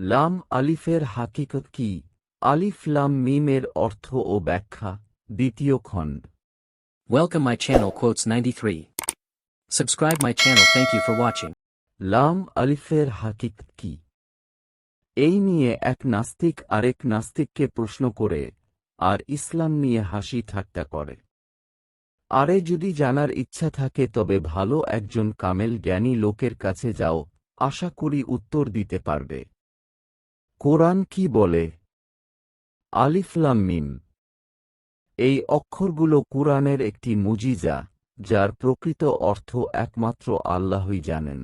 লাম আলিফের হাকিকত কি? আলিফ লাম মিমের অর্থ ও ব্যাখ্যা, দ্বিতীয় খণ্ড। Welcome my channel quotes 93. Subscribe my channel. Thank you for watching. লাম আলিফের হাকিকত কি? এই নিয়ে এক নাস্তিক আরেক নাস্তিককে প্রশ্ন করে, আর ইসলাম নিয়ে হাসি ঠাট্টা করে। আরে যদি জানার ইচ্ছা থাকে তবে ভালো একজন কামেল জ্ঞানী লোকের কাছে যাও, আশা করি উত্তর দিতে পারবে। কোরআন কি বলে? আলিফ লাম মিম। এই অক্ষরগুলো কুরআনের একটি মুজিজা, যার প্রকৃত অর্থ একমাত্র আল্লাহই জানেন।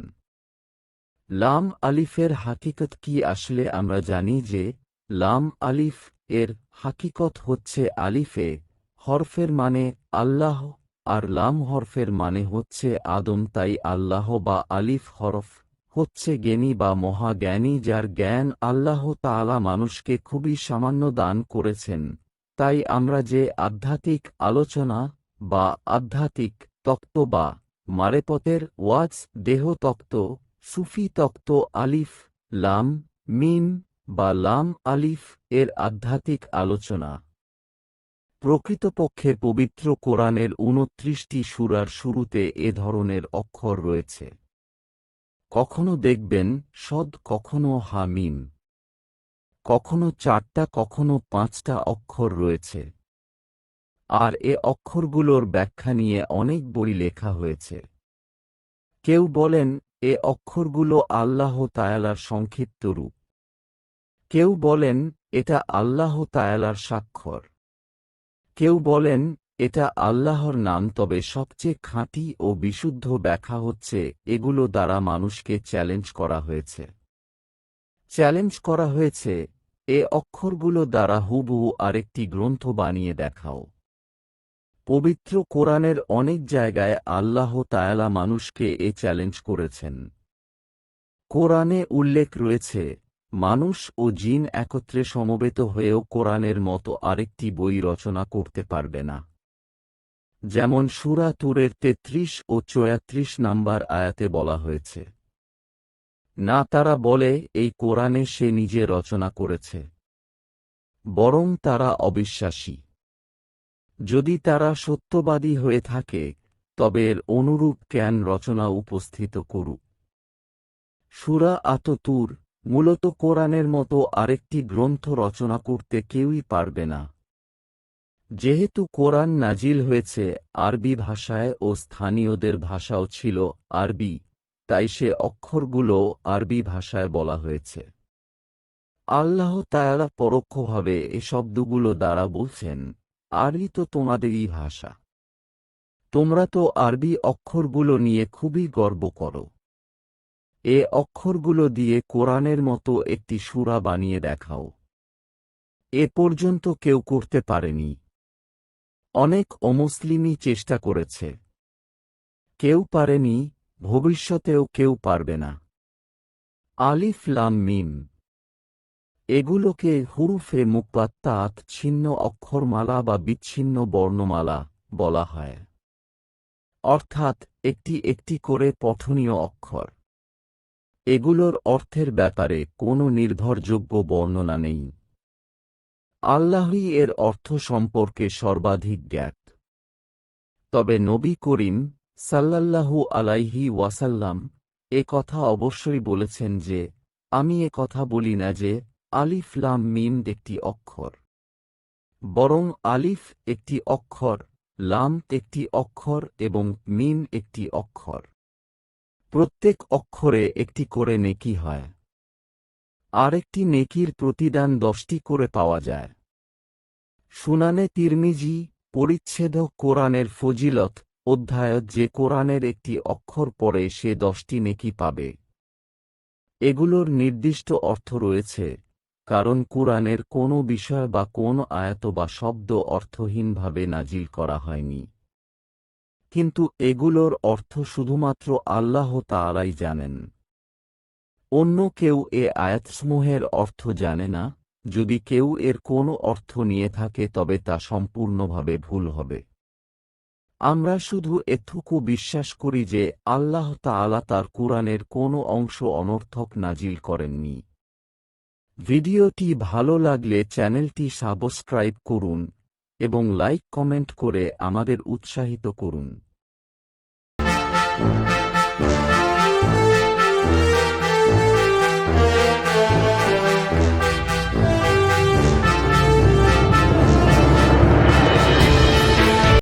লাম আলিফের হাকিকত কি? আসলে আমরা জানি যে লাম আলিফ এর হাকিকত হচ্ছে আলিফে হরফের মানে আল্লাহ, আর লাম হরফের মানে হচ্ছে আদম। তাই আল্লাহ বা আলিফ হরফ হচ্ছে জ্ঞানী বা মহাজ্ঞানী, যার জ্ঞান আল্লাহ তাআলা মানুষকে খুবই সামান্য দান করেছেন। তাই আমরা যে আধ্যাত্মিক আলোচনা বা আধ্যাত্মিক তত্ত্ব বা মারেপতের ওয়াজ, দেহ তত্ত্ব, সুফি তত্ত্ব, আলিফ লাম মিম বা লাম আলিফ এর আধ্যাত্মিক আলোচনা। প্রকৃতপক্ষে পবিত্র কোরআনের ২৯টি সূরার শুরুতে এ ধরনের অক্ষর রয়েছে। কখনো দেখবেন সদ, কখনো হা মিম, কখনো ৪টা, কখনো ৫টা অক্ষর রয়েছে। আর এ অক্ষরগুলোর ব্যাখ্যা নিয়ে অনেক বই লেখা হয়েছে। কেউ বলেন এ অক্ষরগুলো আল্লাহ তাআলার সংক্ষিপ্ত রূপ। কেউ বলেন এটা আল্লাহ তাআলার স্বাক্ষর। কেউ বলেন এটা আল্লাহর নাম। তবে সবচেয়ে খাঁটি ও বিশুদ্ধ ব্যাখ্যা হচ্ছে এগুলো দ্বারা মানুষকে চ্যালেঞ্জ করা হয়েছে। চ্যালেঞ্জ করা হয়েছে এ অক্ষরগুলো দ্বারা হুবহু আরেকটি গ্রন্থ বানিয়ে দেখাও। পবিত্র কোরআনের অনেক জায়গায় আল্লাহ তাআলা মানুষকে এ চ্যালেঞ্জ করেছেন। কোরআনে উল্লেখ রয়েছে মানুষ ও জিন একত্রে সমবেত হয়েও কোরআনের মতো আরেকটি বই রচনা করতে পারবে না। যেমন সূরা তুরের ৩৩ ও ৩৪ নম্বর আয়াতে বলা হয়েছে। না, তারা বলে এই কোরআনে সে নিজে রচনা করেছে, বরং তারা অবিশ্বাসী। যদি তারা সত্যবাদী হয়ে থাকে তবে এর অনুরূপ জ্ঞান রচনা উপস্থিত করুক। সূরা আত-তুর মূলত কোরআনের মতো আরেকটি গ্রন্থ রচনা করতে কেউই পারবে না। যেহেতু কোরআন নাজিল হয়েছে আরবি ভাষায় ও স্থানীয়দের ভাষাও ছিল আরবি, তাই সে অক্ষরগুলো আরবি ভাষায় বলা হয়েছে। আল্লাহ তাআলা পরোক্ষভাবে এ শব্দগুলো দ্বারা বলছেন, আরবি তো তোমাদেরই ভাষা, তোমরা তো আরবি অক্ষরগুলো নিয়ে খুবই গর্ব করো। এ অক্ষরগুলো দিয়ে কোরআনের মতো একটি সূরা বানিয়ে দেখাও। এ পর্যন্ত কেউ করতে পারেনি। অনেক অমুসলিমই চেষ্টা করেছে, কেউ পারেনি, ভবিষ্যতেও কেউ পারবে না। আলিফ লাম মিম এগুলোকে হুরুফে মুকাত্তাত, ছিন্ন অক্ষরমালা বা বিচ্ছিন্ন বর্ণমালা বলা হয়, অর্থাৎ একটি একটি করে পঠনীয় অক্ষর। এগুলোর অর্থের ব্যাপারে কোনো নির্ভরযোগ্য বর্ণনা নেই। আল্লাহই এর অর্থ সম্পর্কে সর্বাধিক জ্ঞাত। তবে নবী করিম সাল্লাল্লাহু আলাইহি ওয়াসাল্লাম এ কথা অবশ্যই বলেছেন যে, আমি এ কথা বলি না যে আলিফ লাম মিম একটি অক্ষর, বরং আলিফ একটি অক্ষর, লাম একটি অক্ষর এবং মিম একটি অক্ষর। প্রত্যেক অক্ষরে একটি করে নেকি হয়, আর একটি নেকির প্রতিদান 10টি করে পাওয়া যায়। সুনানে তিরমিজি পরিচ্ছেদ কোরআনের ফজিলত অধ্যায়ত যে কোরআনের একটি অক্ষর পড়ে সে 10টি নেকি পাবে। এগুলোর নির্দিষ্ট অর্থ রয়েছে, কারণ কুরআনের কোনো বিষয় বা কোনো আয়াত বা শব্দ অর্থহীনভাবে নাজিল করা হয়নি। কিন্তু এগুলোর অর্থ শুধুমাত্র আল্লাহ তাআলাই জানেন। অন্য কেউ এ আয়াতসমূহের অর্থ জানে না। যদি কেউ এর কোনো অর্থ নিয়ে থাকে তবে তা সম্পূর্ণভাবে ভুল হবে। আমরা শুধু এটুকু বিশ্বাস করি যে আল্লাহ তাআলা তার কুরআনের কোনো অংশ অনর্থক নাজিল করেননি। ভিডিওটি ভালো লাগলে চ্যানেলটি সাবস্ক্রাইব করুন এবং লাইক কমেন্ট করে আমাদের উৎসাহিত করুন।